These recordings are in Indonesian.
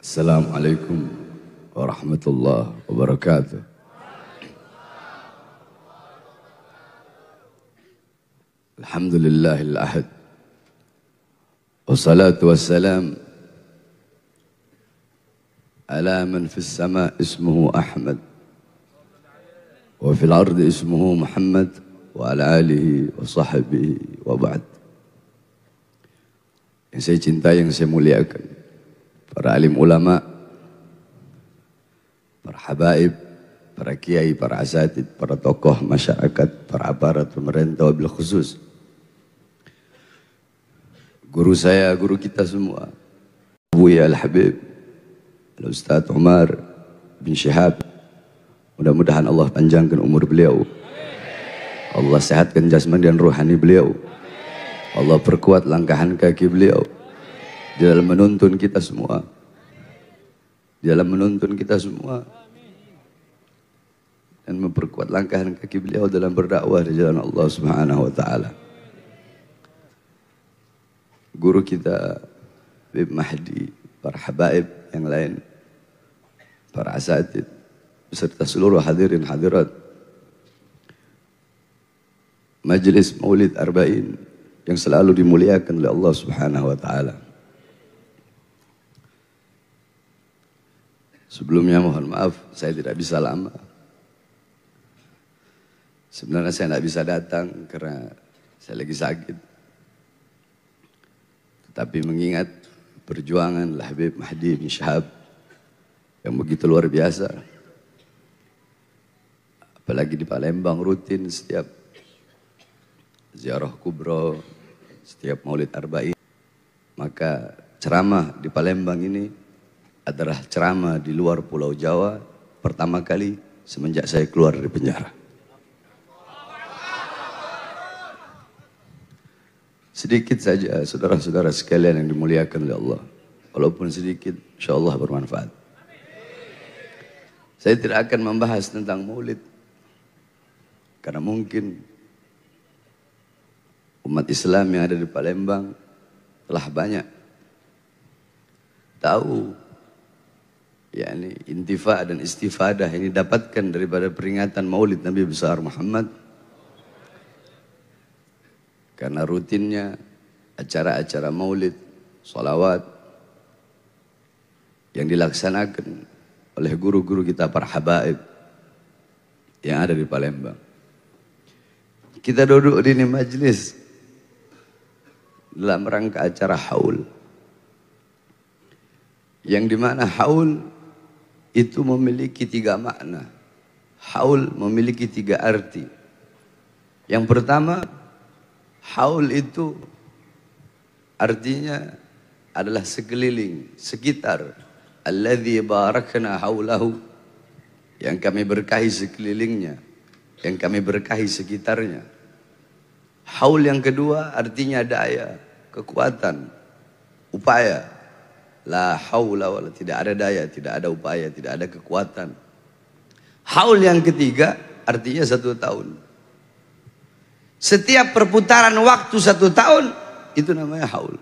Assalamualaikum warahmatullahi wabarakatuh. Alhamdulillahil ahad. Wassalatu wassalam ala man fis sama ismuhu Ahmad wa fil ardi ismuhu Muhammad wa ala alihi wa sahbihi wa ba'd. Yang saya cintai, yang saya muliakan, para alim ulama, para habaib, para kiai, para asatid, para tokoh masyarakat, para aparat pemerintah wabil khusus, guru saya, guru kita semua, Buya Al-Habib Al-Ustaz Umar bin Syihab, mudah-mudahan Allah panjangkan umur beliau, Allah sehatkan jasmani dan rohani beliau, Allah perkuat langkahan kaki beliau di dalam menuntun kita semua, dan memperkuat langkahan kaki beliau dalam berdakwah di jalan Allah Subhanahu wa taala. Guru kita Habib Mahdi, para habaib yang lain, para asatid, beserta seluruh hadirin hadirat Majelis Maulid Arba'in yang selalu dimuliakan oleh Allah Subhanahu wa taala. Sebelumnya mohon maaf, saya tidak bisa lama. Sebenarnya saya tidak bisa datang karena saya lagi sakit. Tetapi mengingat perjuangan Habib Mahdi bin Syihab yang begitu luar biasa, apalagi di Palembang rutin setiap ziarah kubro, setiap maulid arba'in, maka ceramah di Palembang ini adalah ceramah di luar Pulau Jawa pertama kali semenjak saya keluar dari penjara. Sedikit saja saudara-saudara sekalian yang dimuliakan oleh Allah, walaupun sedikit insyaallah bermanfaat. Saya tidak akan membahas tentang maulid karena mungkin umat Islam yang ada di Palembang telah banyak tahu yakni intifa dan istifadah yang didapatkan daripada peringatan maulid Nabi besar Muhammad, karena rutinnya acara-acara maulid, salawat yang dilaksanakan oleh guru-guru kita para habaib yang ada di Palembang. Kita duduk di ini majelis dalam rangka acara haul, yang dimana haul itu memiliki 3 makna. Haul memiliki 3 arti. Yang pertama, haul itu artinya adalah sekeliling, sekitar. Alladzi barakna haulahu, yang kami berkahi sekelilingnya, yang kami berkahi sekitarnya. Haul yang kedua artinya daya, kekuatan, upaya. La haula wala, tidak ada daya, tidak ada upaya, tidak ada kekuatan. Haul yang ketiga artinya 1 tahun. Setiap perputaran waktu 1 tahun itu namanya haul.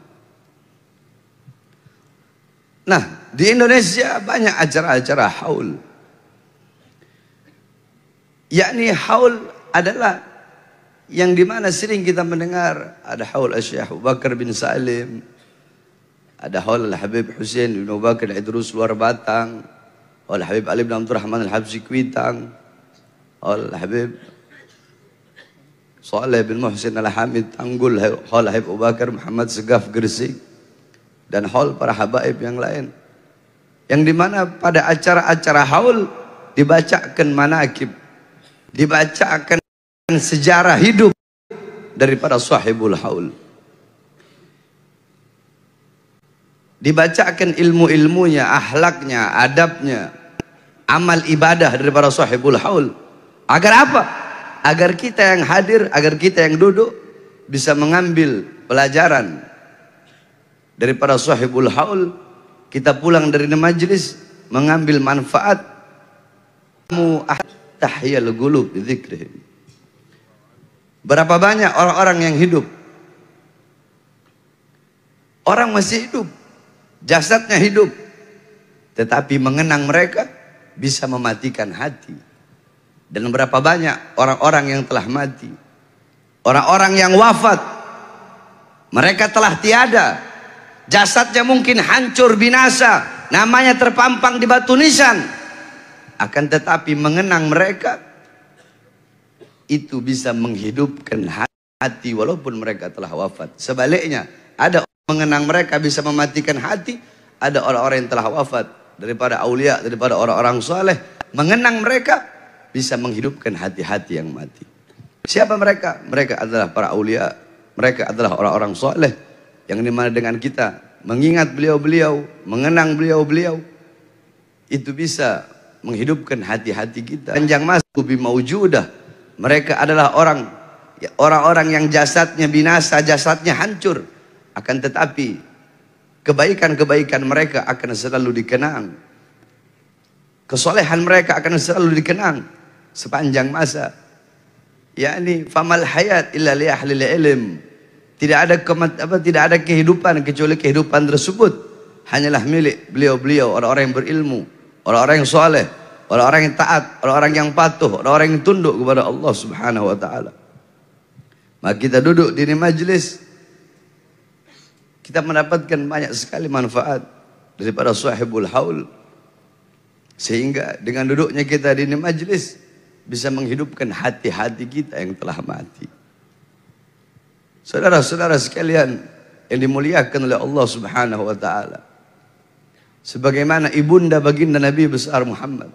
Nah, di Indonesia banyak acara-acara haul. Yakni haul adalah yang dimana sering kita mendengar, ada haul Syekh Abu Bakar bin Salim, ada haul Al-Habib Hussein bin Abu Bakar Idrus luar Batang, haul Habib Ali bin Abdul Rahman Al-Habsyi Kuitang, haul Habib Saleh bin Muhsin Al-Hamid Tanggul, haul Habib Abu Bakar Muhammad Segaf Gresik, dan haul para habaib yang lain. Yang dimana pada acara-acara haul dibacakan manakib, dibacakan sejarah hidup daripada sahibul haul, dibacakan ilmu-ilmunya, akhlaknya, adabnya, amal ibadah daripada sahibul haul. Agar apa? Agar kita yang hadir, agar kita yang duduk bisa mengambil pelajaran daripada sahibul haul. Kita pulang dari majlis mengambil manfaat. Tahyal qulub bidzikrihim. Berapa banyak orang-orang yang hidup, orang masih hidup, jasadnya hidup, tetapi mengenang mereka bisa mematikan hati. Dan berapa banyak orang-orang yang telah mati, orang-orang yang wafat, mereka telah tiada, jasadnya mungkin hancur binasa, namanya terpampang di batu nisan, akan tetapi mengenang mereka itu bisa menghidupkan hati walaupun mereka telah wafat. Sebaliknya, ada mengenang mereka bisa mematikan hati, ada orang-orang yang telah wafat daripada aulia, daripada orang-orang soleh, mengenang mereka bisa menghidupkan hati-hati yang mati. Siapa mereka? Mereka adalah para aulia, mereka adalah orang-orang soleh yang dimana dengan kita mengingat beliau-beliau, mengenang beliau-beliau, itu bisa menghidupkan hati-hati kita. Panjang masa maujudah, mereka adalah orang-orang yang jasadnya binasa, jasadnya hancur, akan tetapi kebaikan-kebaikan mereka akan selalu dikenang, kesolehan mereka akan selalu dikenang sepanjang masa. Yakni famal hayat illa li ahli ilm. Tidak ada kehidupan kecuali kehidupan tersebut hanyalah milik beliau-beliau, orang-orang yang berilmu, orang-orang yang soleh, orang-orang yang taat, orang-orang yang patuh, orang-orang yang tunduk kepada Allah Subhanahu wa taala. Maka kita duduk di majlis, kita mendapatkan banyak sekali manfaat daripada sahibul haul. Sehingga dengan duduknya kita di majlis bisa menghidupkan hati-hati kita yang telah mati. Saudara-saudara sekalian yang dimuliakan oleh Allah Subhanahu wa taala, sebagaimana ibunda baginda Nabi besar Muhammad,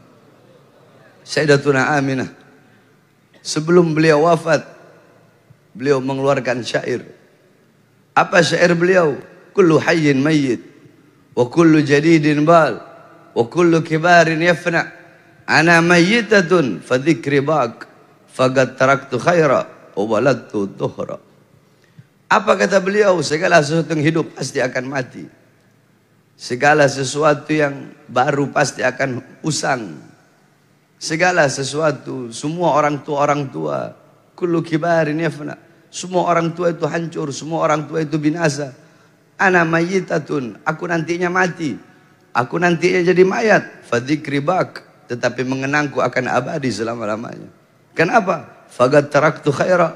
Sayyidatuna Aminah, sebelum beliau wafat, beliau mengeluarkan syair. Apa syair beliau? Kullu hayyin mayyit wa kullu jadidin bal wa kullu kibarin yafna, ana mayyitatun fa dzikri baq faqad taraktu khaira wa waladtu dhuhra. Apa kata beliau? Segala sesuatu yang hidup pasti akan mati, segala sesuatu yang baru pasti akan usang, segala sesuatu, semua orang tua kullu kibarin yafna, semua orang tua itu hancur, semua orang tua itu binasa. Ana mayyitatun, aku nantinya mati, aku nantinya jadi mayat. Fa dzikri baq, tetapi mengenangku akan abadi selama-lamanya. Kenapa? Faqad taraktu khaira,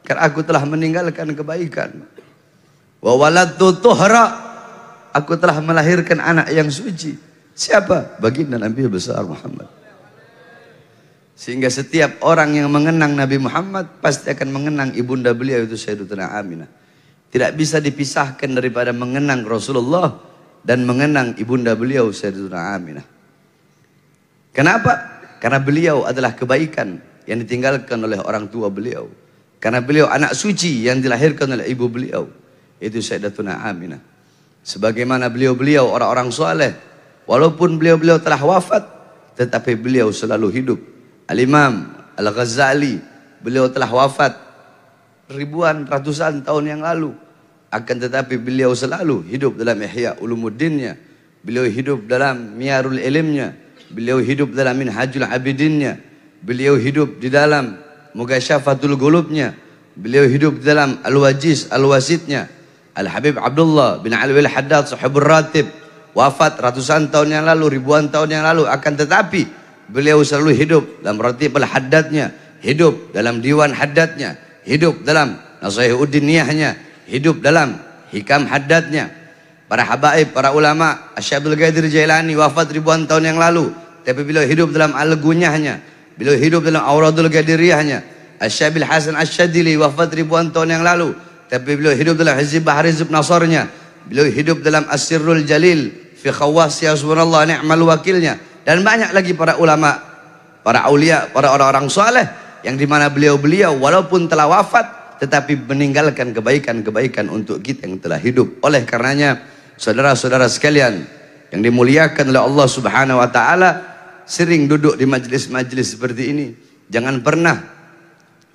karena aku telah meninggalkan kebaikan. Wa waladtu tuhra, aku telah melahirkan anak yang suci. Siapa? Baginda Nabi besar Muhammad. Sehingga setiap orang yang mengenang Nabi Muhammad pasti akan mengenang ibunda beliau itu Sayyidatuna Aminah. Tidak bisa dipisahkan daripada mengenang Rasulullah dan mengenang ibunda beliau Sayyidatuna Aminah. Kenapa? Karena beliau adalah kebaikan yang ditinggalkan oleh orang tua beliau. Karena beliau anak suci yang dilahirkan oleh ibu beliau, itu Sayyidatuna Aminah. Sebagaimana beliau-beliau orang-orang soleh, walaupun beliau-beliau telah wafat, tetapi beliau selalu hidup. Al-Imam Al-Ghazali, beliau telah wafat ribuan, ratusan tahun yang lalu, akan tetapi beliau selalu hidup dalam Ihya Ulumuddinnya, beliau hidup dalam Miyarul Ilmnya, beliau hidup dalam Minhajul Abidinnya, beliau hidup di dalam Mughasyafatul Qulubnya, beliau hidup di dalam Al-Wajiz Al-Wasitnya. Al-Habib Abdullah bin Alwi Al-Haddad Sahibur Ratib wafat ratusan tahun yang lalu, ribuan tahun yang lalu, akan tetapi beliau selalu hidup dalam Ratib Al-Haddadnya, hidup dalam Diwan Haddadnya, hidup dalam Nasihuddin Niyahnya, hidup dalam Hikam Haddadnya. Para habaib, para ulama, Asy-Syaikh Abdul Qadir Jailani wafat ribuan tahun yang lalu, tapi beliau hidup dalam Al-Gunyahnya, beliau hidup dalam Auradul Qadiriyahnya. Asy-Syaikh Bil Hasan Asy-Syadzili wafat ribuan tahun yang lalu, tapi beliau hidup dalam Hizb Bahar Hizb Nasarnya, beliau hidup dalam As-Sirrul Jalil fi Khawas ya subhanallah ni'mal wakilnya. Dan banyak lagi para ulama, para aulia, para orang-orang soleh yang dimana beliau-beliau walaupun telah wafat tetapi meninggalkan kebaikan-kebaikan untuk kita yang telah hidup. Oleh karenanya saudara-saudara sekalian yang dimuliakan oleh Allah Subhanahu wa taala, sering duduk di majlis-majlis seperti ini, jangan pernah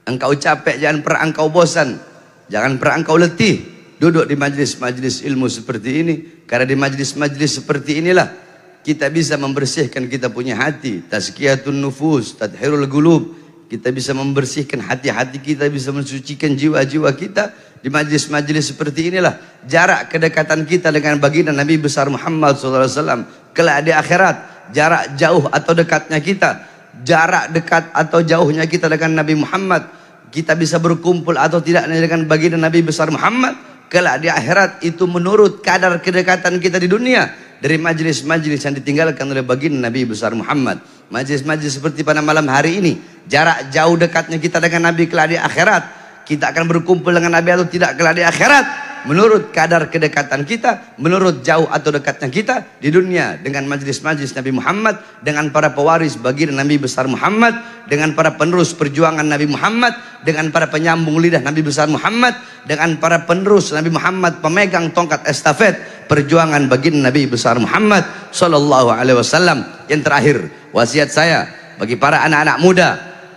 engkau capek, jangan pernah engkau bosan, jangan pernah engkau letih duduk di majlis-majlis ilmu seperti ini. Karena di majlis-majlis seperti inilah kita bisa membersihkan kita punya hati, tazkiyatun nufus, tadhirul qulub. Kita bisa membersihkan hati-hati kita, bisa mensucikan jiwa-jiwa kita Di majlis-majlis seperti inilah jarak kedekatan kita dengan baginda Nabi besar Muhammad SAW kelak di akhirat. Jarak jauh atau dekatnya kita, jarak dekat atau jauhnya kita dengan Nabi Muhammad, kita bisa berkumpul atau tidak dengan baginda Nabi besar Muhammad kelak di akhirat, itu menurut kadar kedekatan kita di dunia dari majlis-majlis yang ditinggalkan oleh baginda Nabi besar Muhammad. Majlis-majlis seperti pada malam hari ini, jarak jauh dekatnya kita dengan Nabi kelak di akhirat, kita akan berkumpul dengan Nabi atau tidak kelak di akhirat menurut kadar kedekatan kita, menurut jauh atau dekatnya kita di dunia dengan majlis-majlis Nabi Muhammad, dengan para pewaris baginda Nabi besar Muhammad, dengan para penerus perjuangan Nabi Muhammad, dengan para penyambung lidah Nabi besar Muhammad, dengan para penerus Nabi Muhammad, pemegang tongkat estafet perjuangan baginda Nabi besar Muhammad sallallahu alaihi wasallam. Yang terakhir, wasiat saya bagi para anak-anak muda,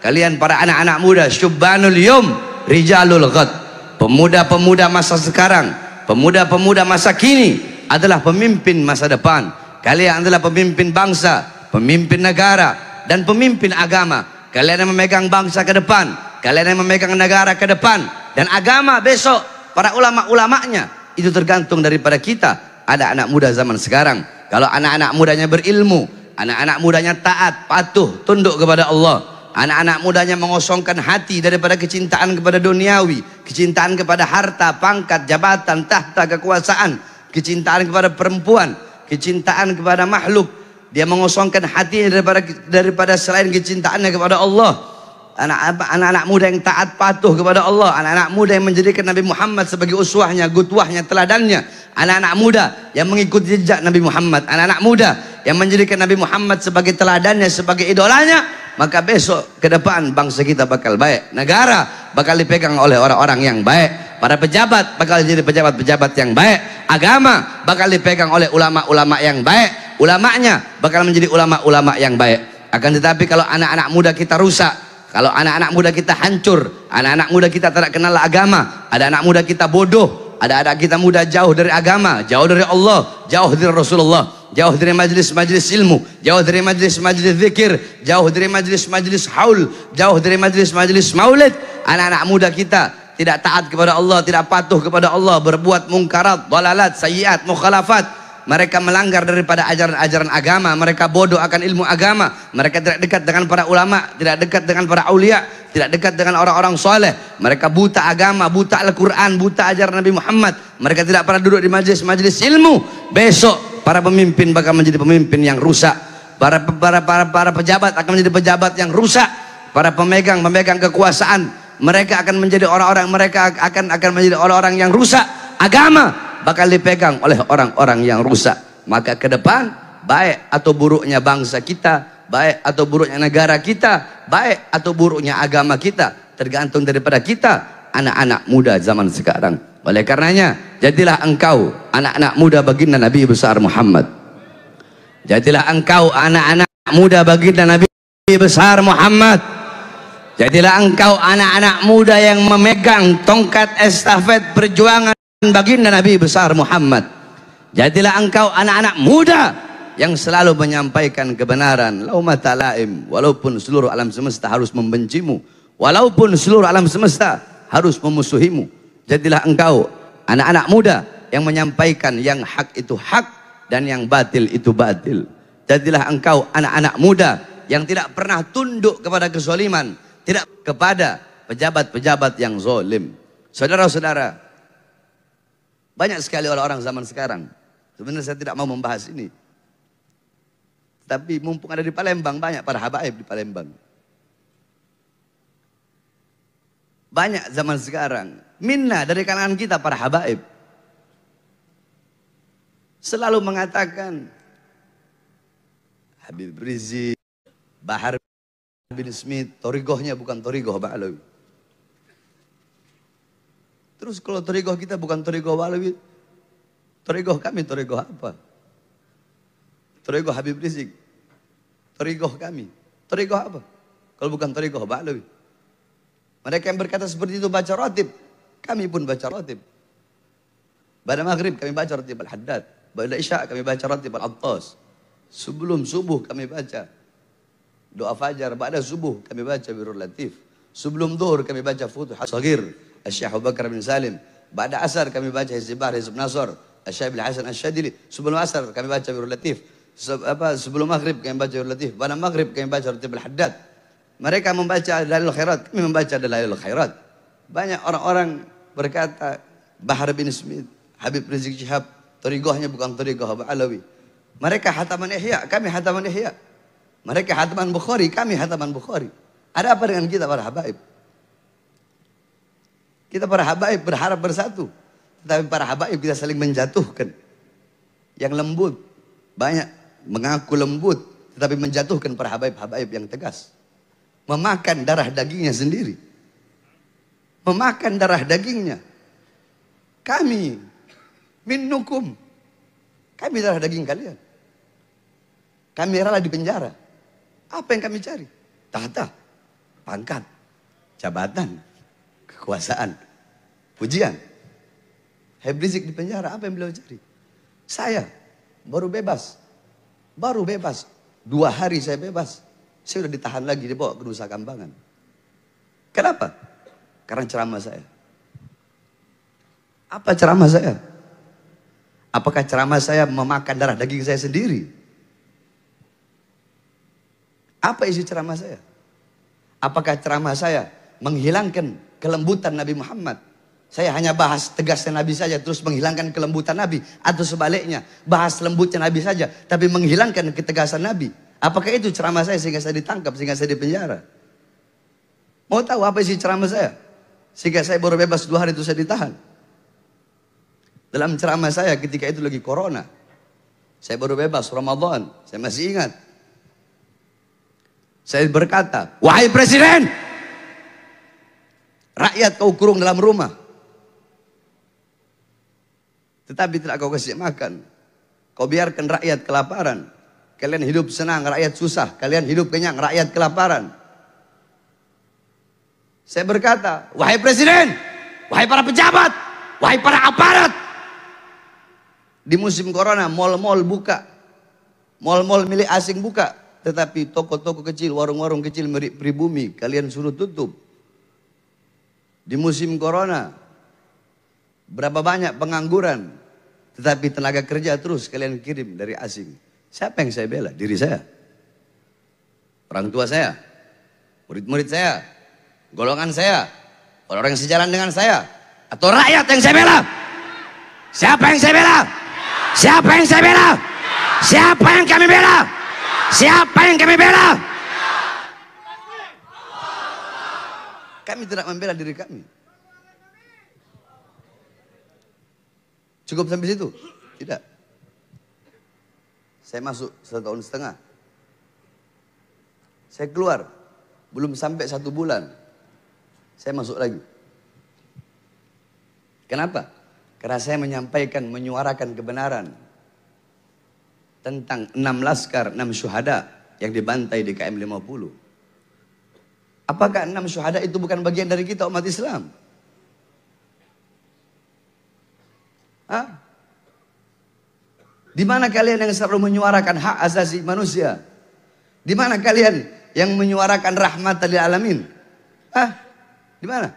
kalian para anak-anak muda, syubbanul yum rijalul ghad. Pemuda-pemuda masa sekarang, pemuda-pemuda masa kini adalah pemimpin masa depan. Kalian adalah pemimpin bangsa, pemimpin negara, dan pemimpin agama. Kalian yang memegang bangsa ke depan, kalian yang memegang negara ke depan, dan agama besok, para ulama-ulamanya. Itu tergantung daripada kita. Ada anak muda zaman sekarang, kalau anak-anak mudanya berilmu, anak-anak mudanya taat, patuh, tunduk kepada Allah, anak-anak mudanya mengosongkan hati daripada kecintaan kepada duniawi, kecintaan kepada harta, pangkat, jabatan, tahta, kekuasaan, kecintaan kepada perempuan, kecintaan kepada makhluk. Dia mengosongkan hatinya daripada selain kecintaannya kepada Allah. Anak-anak muda yang taat patuh kepada Allah, anak-anak muda yang menjadikan Nabi Muhammad sebagai uswahnya, gutwahnya, teladannya, anak-anak muda yang mengikuti jejak Nabi Muhammad, anak-anak muda yang menjadikan Nabi Muhammad sebagai teladannya, sebagai idolanya, maka besok ke depan bangsa kita bakal baik, negara bakal dipegang oleh orang-orang yang baik, para pejabat bakal jadi pejabat-pejabat yang baik, agama bakal dipegang oleh ulama-ulama yang baik, ulamanya bakal menjadi ulama-ulama yang baik. Akan tetapi kalau anak-anak muda kita rusak, kalau anak-anak muda kita hancur, anak-anak muda kita tidak kenal agama, ada anak muda kita bodoh, ada anak kita muda jauh dari agama, jauh dari Allah, jauh dari Rasulullah, jauh dari majlis-majlis ilmu, jauh dari majlis-majlis zikir, jauh dari majlis-majlis haul, jauh dari majlis-majlis maulid. Anak-anak muda kita tidak taat kepada Allah, tidak patuh kepada Allah, berbuat mungkarat, dalalat, sayyiat, mukhalafat. Mereka melanggar daripada ajaran-ajaran agama, mereka bodoh akan ilmu agama, mereka tidak dekat dengan para ulama, tidak dekat dengan para aulia, tidak dekat dengan orang-orang soleh, mereka buta agama, buta Al-Quran, buta ajaran Nabi Muhammad, mereka tidak pernah duduk di majlis-majlis ilmu. Besok para pemimpin bakal menjadi pemimpin yang rusak, para pejabat akan menjadi pejabat yang rusak, para pemegang kekuasaan mereka akan menjadi orang-orang, mereka akan menjadi orang-orang yang rusak. Agama bakal dipegang oleh orang-orang yang rusak. Maka ke depan, baik atau buruknya bangsa kita, baik atau buruknya negara kita, baik atau buruknya agama kita, tergantung daripada kita, anak-anak muda zaman sekarang. Oleh karenanya, jadilah engkau anak-anak muda baginda Nabi besar Muhammad. Jadilah engkau anak-anak muda baginda Nabi besar Muhammad. Jadilah engkau anak-anak muda yang memegang tongkat estafet perjuangan baginda Nabi besar Muhammad. Jadilah engkau anak-anak muda yang selalu menyampaikan kebenaran, laumata laim, walaupun seluruh alam semesta harus membencimu, walaupun seluruh alam semesta harus memusuhimu. Jadilah engkau anak-anak muda yang menyampaikan yang hak itu hak dan yang batil itu batil. Jadilah engkau anak-anak muda yang tidak pernah tunduk kepada kezaliman, tidak kepada pejabat-pejabat yang zalim. Saudara-saudara, banyak sekali orang-orang zaman sekarang. Sebenarnya saya tidak mau membahas ini. Tapi mumpung ada di Palembang, banyak para habaib di Palembang. Banyak zaman sekarang. Minna dari kalangan kita para habaib. Selalu mengatakan, Habib Rizik, Bahar bin Smith, torigohnya bukan torigoh Ba'alawi. Terus kalau torigoh kita bukan torigoh Ba'alawi, torigoh kami torigoh apa? Torigoh Habib Rizik, torigoh kami, torigoh apa? Kalau bukan torigoh Ba'alawi. Mereka yang berkata seperti itu baca rotib, kami pun baca rotib. Pada maghrib kami baca rotib Al-Haddad, pada isya kami baca rotib Al-Attas. Sebelum subuh kami baca doa fajar, pada subuh kami baca Birrul Latif. Sebelum zuhur kami baca Futuh As-Saghir. Syekh Abu Bakar bin Salim. Ba'da asar kami baca Hizb Bahar, Hizb Nasr, Syekh Bil Hasan Asy-Syadzili. Sebelum asar kami baca Birrul Latif. Sebelum maghrib kami baca Birrul Latif. Pada maghrib kami baca Ratib Al-Haddad. Mereka membaca Dalailul Khairat, kami membaca Dalailul Khairat. Banyak orang-orang berkata, Bahar bin Smith, Habib Rizik Syihab, thariqahnya bukan thariqah Ba'alawi. Mereka hataman Ihya, kami hataman Ihya. Mereka hataman Bukhari, kami hataman Bukhari. Ada apa dengan kita para habaib? Kita para habaib berharap bersatu. Tetapi para habaib kita saling menjatuhkan. Yang lembut, banyak mengaku lembut, tetapi menjatuhkan para habaib-habaib yang tegas. Memakan darah dagingnya sendiri. Memakan darah dagingnya. Kami, minnukum. Kami darah daging kalian. Kami rela di penjara. Apa yang kami cari? Tahta, pangkat, jabatan, kekuasaan, pujian. Habib Rizik di penjara, apa yang beliau cari? Saya baru bebas. Baru bebas. 2 hari saya bebas. Saya sudah ditahan lagi, dibawa ke Nusa Kambangan. Kenapa? Karena ceramah saya. Apa ceramah saya? Apakah ceramah saya memakan darah daging saya sendiri? Apa isi ceramah saya? Apakah ceramah saya menghilangkan kelembutan Nabi Muhammad? Saya hanya bahas tegasnya Nabi saja terus menghilangkan kelembutan Nabi. Atau sebaliknya, bahas lembutnya Nabi saja tapi menghilangkan ketegasan Nabi. Apakah itu ceramah saya sehingga saya ditangkap, sehingga saya dipenjara? Mau tahu apa isi ceramah saya? Sehingga saya baru bebas 2 hari itu saya ditahan. Dalam ceramah saya ketika itu lagi corona. Saya baru bebas Ramadan, saya masih ingat. Saya berkata, wahai presiden, rakyat kau kurung dalam rumah. Tetapi tidak kau kasih makan. Kau biarkan rakyat kelaparan. Kalian hidup senang, rakyat susah. Kalian hidup kenyang, rakyat kelaparan. Saya berkata, wahai presiden, wahai para pejabat, wahai para aparat. Di musim corona, mal-mal buka. Mal-mal milik asing buka. Tetapi toko-toko kecil, warung-warung kecil milik pribumi, kalian suruh tutup. Di musim corona, berapa banyak pengangguran. Tetapi tenaga kerja terus kalian kirim dari asing. Siapa yang saya bela? Diri saya. Orang tua saya. Murid-murid saya. Golongan saya. Orang-orang yang sejalan dengan saya. Atau rakyat yang saya bela? Siapa yang saya bela? Siapa yang saya bela? Siapa yang kami bela? Siapa yang kami bela? Kami tidak membela diri kami. Cukup sampai situ? Tidak. Saya masuk 1,5 tahun. Saya keluar. Belum sampai 1 bulan. Saya masuk lagi. Kenapa? Karena saya menyampaikan, menyuarakan kebenaran. Tentang 6 laskar, 6 syuhada yang dibantai di KM 50. Apakah 6 syuhada itu bukan bagian dari kita umat Islam? Hah? Di mana kalian yang selalu menyuarakan hak asasi manusia? Di mana kalian yang menyuarakan rahmat lil alamin? Hah? Di mana?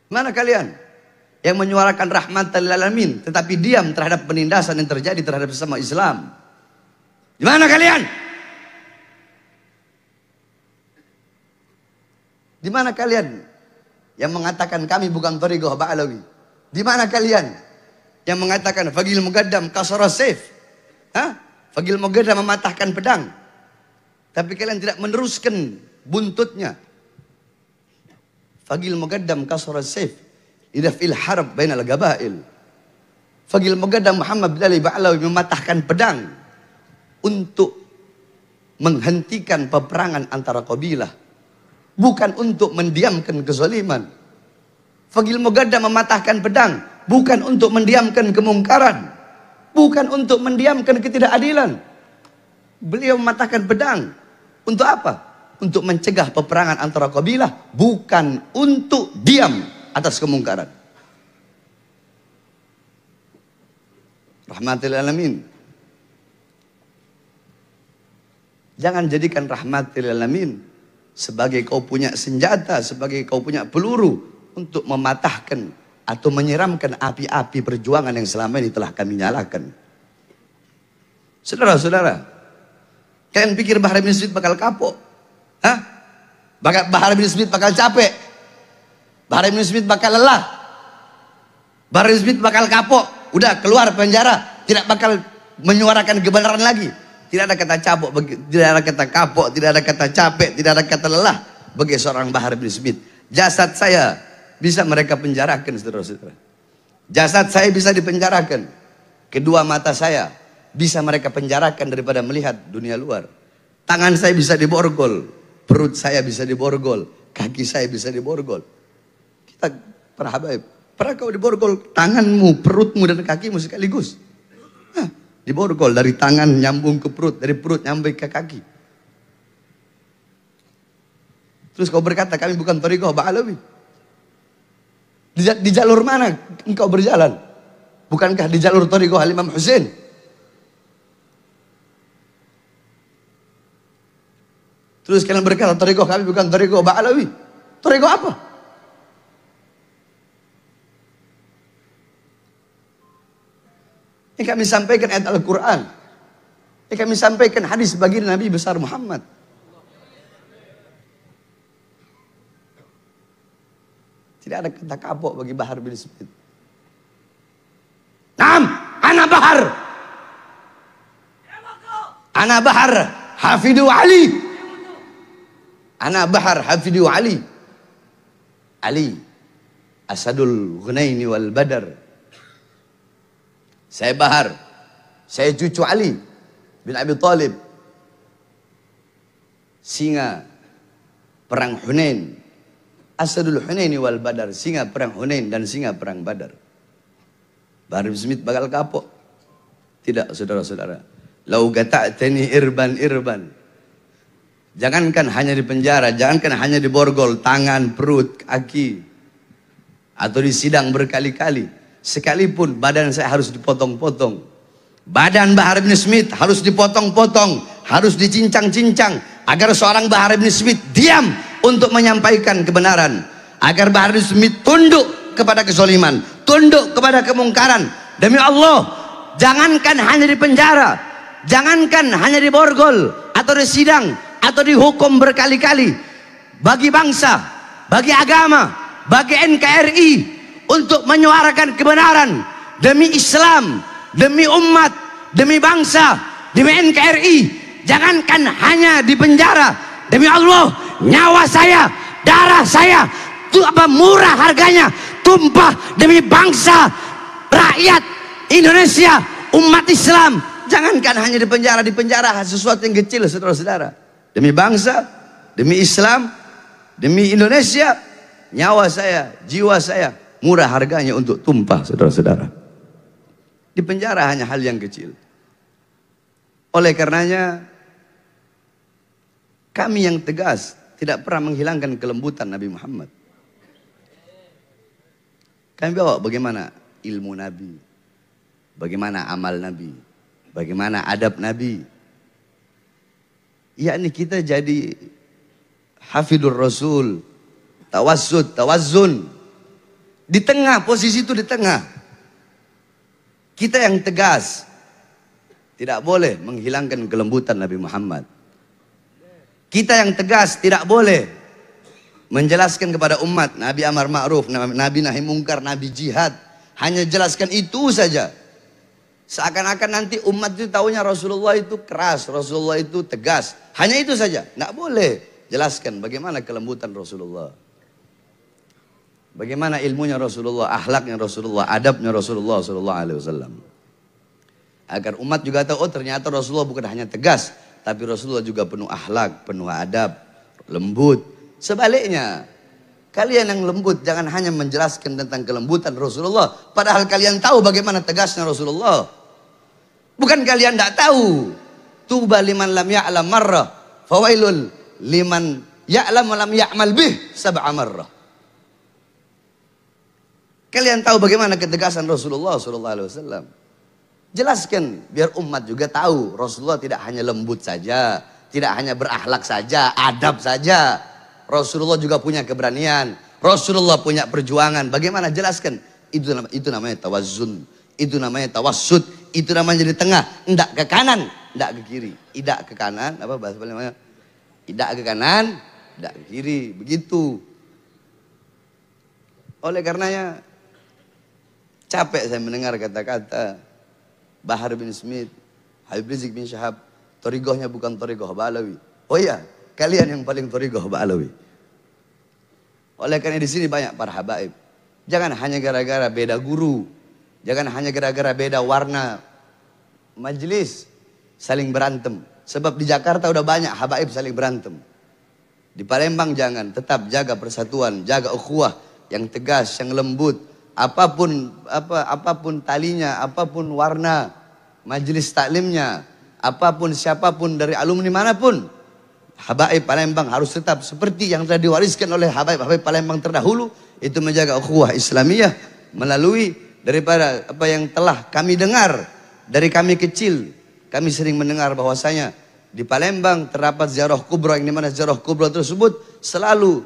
Mana kalian yang menyuarakan rahmat lil alamin tetapi diam terhadap penindasan yang terjadi terhadap sesama Islam? Di mana kalian? Di mana kalian yang mengatakan kami bukan thariqah Ba'alawi? Di mana kalian yang mengatakan Fagil Mugaddam kasara saif? Hah? Fagil Mugaddam mematahkan pedang. Tapi kalian tidak meneruskan buntutnya. Fagil Mugaddam kasara saif. Idafil harb bainal gabail. Fagil Mugaddam Muhammad bin Ali Ba'alawi mematahkan pedang untuk menghentikan peperangan antara kabilah, bukan untuk mendiamkan kezaliman. Fagil Mugaddam mematahkan pedang bukan untuk mendiamkan kemungkaran, bukan untuk mendiamkan ketidakadilan. Beliau mematahkan pedang untuk apa? Untuk mencegah peperangan antara kabilah, bukan untuk diam atas kemungkaran. Rahmatil alamin. Jangan jadikan rahmatil alamin sebagai kau punya senjata, sebagai kau punya peluru untuk mematahkan atau menyiramkan api-api perjuangan yang selama ini telah kami nyalakan. Saudara-saudara, kalian pikir Bahar bin Smith bakal kapok? Hah? Bahar bin Smith bakal capek? Bahar bin Smith bakal lelah? Bahar bin Smith bakal kapok? Udah keluar penjara, tidak bakal menyuarakan kebenaran lagi. Tidak ada kata capok, tidak ada kata kapok, tidak ada kata capek, tidak ada kata lelah bagi seorang Bahar bin Smith. Jasad saya bisa mereka penjarakan, saudara-saudara. Jasad saya bisa dipenjarakan. Kedua mata saya bisa mereka penjarakan daripada melihat dunia luar. Tangan saya bisa diborgol, perut saya bisa diborgol, kaki saya bisa diborgol. Kita para habaib, pernah kau diborgol tanganmu, perutmu dan kakimu sekaligus? Hah, diborgol dari tangan nyambung ke perut, dari perut nyampe ke kaki. Terus kau berkata kami bukan thariqah Ba'alawi. Di jalur mana engkau berjalan? Bukankah di jalur thariqah Imam Hussein? Terus kalian berkata thariqah kami bukan thariqah Ba'alawi. Thariqah apa? Ini kami sampaikan ayat Al-Quran. Ini kami sampaikan hadis baginda Nabi besar Muhammad. Tidak ada kata kapok bagi Bahar bin Smith. Naam, ana Bahar. Ana Bahar, Hafidu Ali. Ana Bahar, Hafidu Ali. Ali, Asadul Ghunaini wal Badar. Saya Bahar, saya cucu Ali bin Abi Thalib. Singa perang Hunain. Asadul Hunaini wal Badar, singa perang Hunain dan singa perang Badar. Bahar bin Smith bakal kapok? Tidak, saudara-saudara. Lau gata'tani irban. Jangankan hanya di penjara, jangankan hanya di borgol, tangan, perut, kaki, atau di sidang berkali-kali. Sekalipun badan saya harus dipotong-potong. Badan Bahar bin Smith harus dipotong-potong, harus dicincang-cincang, agar seorang Bahar bin Smith diam untuk menyampaikan kebenaran. Agar Bahar bin Smith tunduk kepada kezaliman, tunduk kepada kemungkaran. Demi Allah, jangankan hanya di penjara, jangankan hanya di borgol, atau di sidang, atau dihukum berkali-kali. Bagi bangsa, bagi agama, bagi NKRI, untuk menyuarakan kebenaran demi Islam, demi umat, demi bangsa, demi NKRI. Jangankan hanya di penjara, demi Allah, nyawa saya, darah saya, itu apa murah harganya, tumpah demi bangsa, rakyat Indonesia, umat Islam. Jangankan hanya di penjara sesuatu yang kecil, saudara-saudara. Demi bangsa, demi Islam, demi Indonesia, nyawa saya, jiwa saya, murah harganya untuk tumpah, saudara-saudara. Di penjara hanya hal yang kecil. Oleh karenanya, kami yang tegas tidak pernah menghilangkan kelembutan Nabi Muhammad. Kami bawa bagaimana ilmu Nabi, bagaimana amal Nabi, bagaimana adab Nabi. Yakni kita jadi Hafidur Rasul, tawazzun. Di tengah, posisi itu di tengah. Kita yang tegas, tidak boleh menghilangkan kelembutan Nabi Muhammad. Kita yang tegas tidak boleh menjelaskan kepada umat Nabi amar ma'ruf, Nabi nahi mungkar, Nabi jihad. Hanya jelaskan itu saja. Seakan-akan nanti umat itu taunya Rasulullah itu keras, Rasulullah itu tegas. Hanya itu saja. Tidak boleh. Jelaskan bagaimana kelembutan Rasulullah. Bagaimana ilmunya Rasulullah, akhlaknya Rasulullah, adabnya Rasulullah SAW. Agar umat juga tahu, oh ternyata Rasulullah bukan hanya tegas, tapi Rasulullah juga penuh akhlak, penuh adab, lembut. Sebaliknya, kalian yang lembut jangan hanya menjelaskan tentang kelembutan Rasulullah, padahal kalian tahu bagaimana tegasnya Rasulullah. Bukan kalian tidak tahu. Tuba liman lam ya'lam marrah, fawailul liman ya'lam wa lam ya'mal bih sab'a marrah. Kalian tahu bagaimana ketegasan Rasulullah SAW. Jelaskan biar umat juga tahu Rasulullah tidak hanya lembut saja, tidak hanya berakhlak saja, adab saja. Rasulullah juga punya keberanian. Rasulullah punya perjuangan. Bagaimana jelaskan? Itu namanya tawazzun. Itu namanya tawassut. Itu namanya di tengah. Enggak ke kanan, enggak ke kiri. Tidak ke kanan, apa bahasa namanya? Tidak ke kanan, tidak ke kiri. Begitu. Oleh karenanya capek saya mendengar kata-kata Bahar bin Smith, Habib Rizik bin Syihab, thariqahnya bukan thariqah Ba'alawi. Oh iya, kalian yang paling thariqah Ba'alawi. Oleh karena di sini banyak para habaib. Jangan hanya gara-gara beda guru, jangan hanya gara-gara beda warna majelis saling berantem. Sebab di Jakarta udah banyak habaib saling berantem. Di Palembang jangan, tetap jaga persatuan, jaga ukhuwah yang tegas, yang lembut. Apapun talinya, apapun warna majelis taklimnya, apapun siapapun dari alumni manapun, habaib Palembang harus tetap seperti yang telah diwariskan oleh habaib Palembang terdahulu, itu menjaga ukhuwah Islamiyah melalui daripada apa yang telah kami dengar dari kami kecil. Kami sering mendengar bahwasanya di Palembang terdapat ziarah kubra, yang dimana ziarah kubra tersebut selalu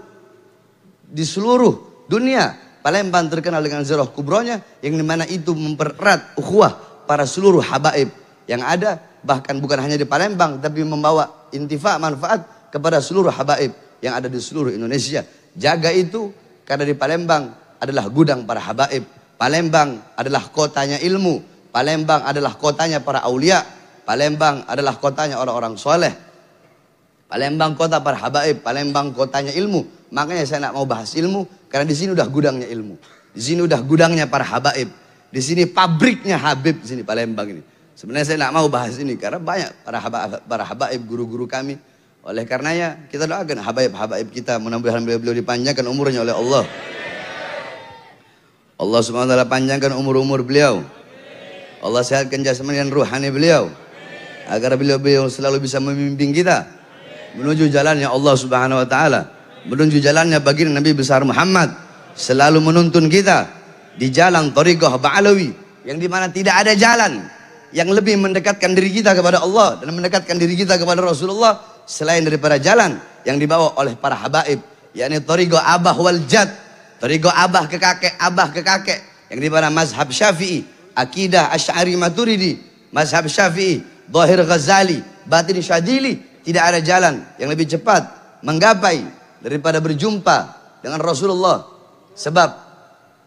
di seluruh dunia. Palembang terkenal dengan ziarah kubronya, yang dimana itu mempererat ukhuwah para seluruh habaib yang ada, bahkan bukan hanya di Palembang, tapi membawa intifa manfaat kepada seluruh habaib yang ada di seluruh Indonesia. Jaga itu, karena di Palembang adalah gudang para habaib. Palembang adalah kotanya ilmu. Palembang adalah kotanya para aulia. Palembang adalah kotanya orang-orang soleh. Palembang kota para habaib. Palembang kotanya ilmu. Makanya saya nak mau bahas ilmu, karena di sini udah gudangnya ilmu. Di sini udah gudangnya para habaib. Di sini pabriknya Habib, di sini Palembang ini. Sebenarnya saya nak mau bahas ini karena banyak para habaib, guru-guru kami. Oleh karenanya kita doakan habaib-habaib kita, mudah-mudahan beliau dipanjangkan umurnya oleh Allah. Allah Subhanahu wa taala panjangkan umur-umur beliau. Allah sehatkan jasmani dan ruhani beliau, agar beliau selalu bisa membimbing kita menuju jalannya Allah Subhanahu wa taala, menuju jalannya baginda Nabi besar Muhammad, selalu menuntun kita di jalan thariqah Ba'alawi, yang dimana tidak ada jalan yang lebih mendekatkan diri kita kepada Allah dan mendekatkan diri kita kepada Rasulullah selain daripada jalan yang dibawa oleh para habaib, yakni thariqah abah wal jad, thariqah abah ke kakek, abah ke kakek, yang dimana mazhab Syafi'i, akidah Asy'ari Maturidi, mazhab Syafi'i, Zahir Ghazali, Batin Syadili. Tidak ada jalan yang lebih cepat menggapai daripada berjumpa dengan Rasulullah. Sebab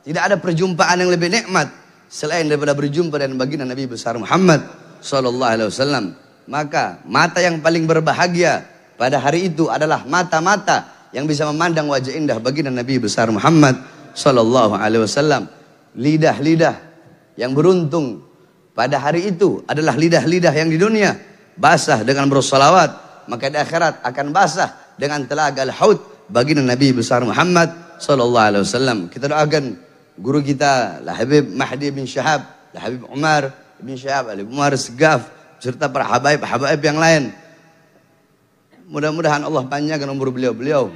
tidak ada perjumpaan yang lebih nikmat selain daripada berjumpa dengan baginda Nabi besar Muhammad sallallahu alaihi wasallam. Maka mata yang paling berbahagia pada hari itu adalah mata-mata yang bisa memandang wajah indah baginda Nabi besar Muhammad sallallahu alaihi wasallam. Lidah-lidah yang beruntung pada hari itu adalah lidah-lidah yang di dunia basah dengan bersolawat, maka di akhirat akan basah dengan telaga al-haud baginda Nabi besar Muhammad sallallahu alaihi wasallam. Kita doakan guru kita Habib Mahdi bin Syihab, Habib Umar bin Syihab, Habib Umar Segaf, serta para habaib yang lain. Mudah-mudahan Allah panjangkan umur beliau. Beliau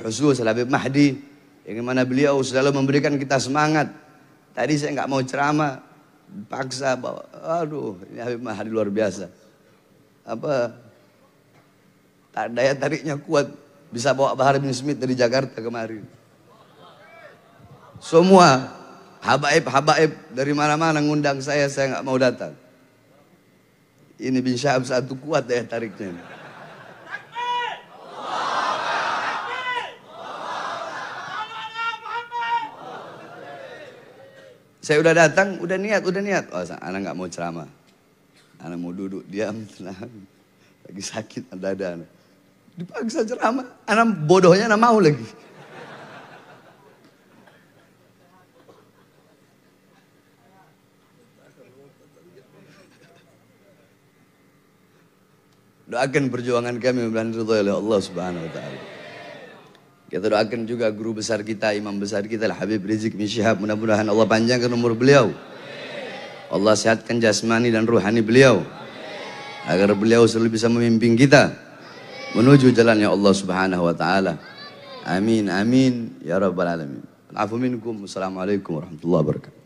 khusus Habib Mahdi, yang mana beliau selalu memberikan kita semangat. Tadi saya nggak mau ceramah, paksa bawa, aduh ini Habib Mahdi luar biasa. Daya tariknya kuat, bisa bawa Bahar bin Smith dari Jakarta kemarin. Semua habaib dari mana-mana ngundang saya nggak mau datang. Ini bin Syihab satu kuat daya tariknya. Saya udah datang, udah niat. Oh, anak nggak mau ceramah. Anak mau duduk diam tenang. Lagi sakit dada. Dipaksa ceramah. Anak bodohnya anak mau lagi. Doakan perjuangan kami mudah-mudahan ridho oleh Allah Subhanahu wa taala. Kita doakan juga guru besar kita, imam besar kita Habib Rizik bin Syihab, mudah-mudahan Allah panjangkan umur beliau. Allah sehatkan jasmani dan ruhani beliau, agar beliau selalu bisa memimpin kita menuju jalannya Allah Subhanahu wa taala. Amin amin ya rabbal alamin. Afu minkum. Wassalamualaikum warahmatullahi wabarakatuh.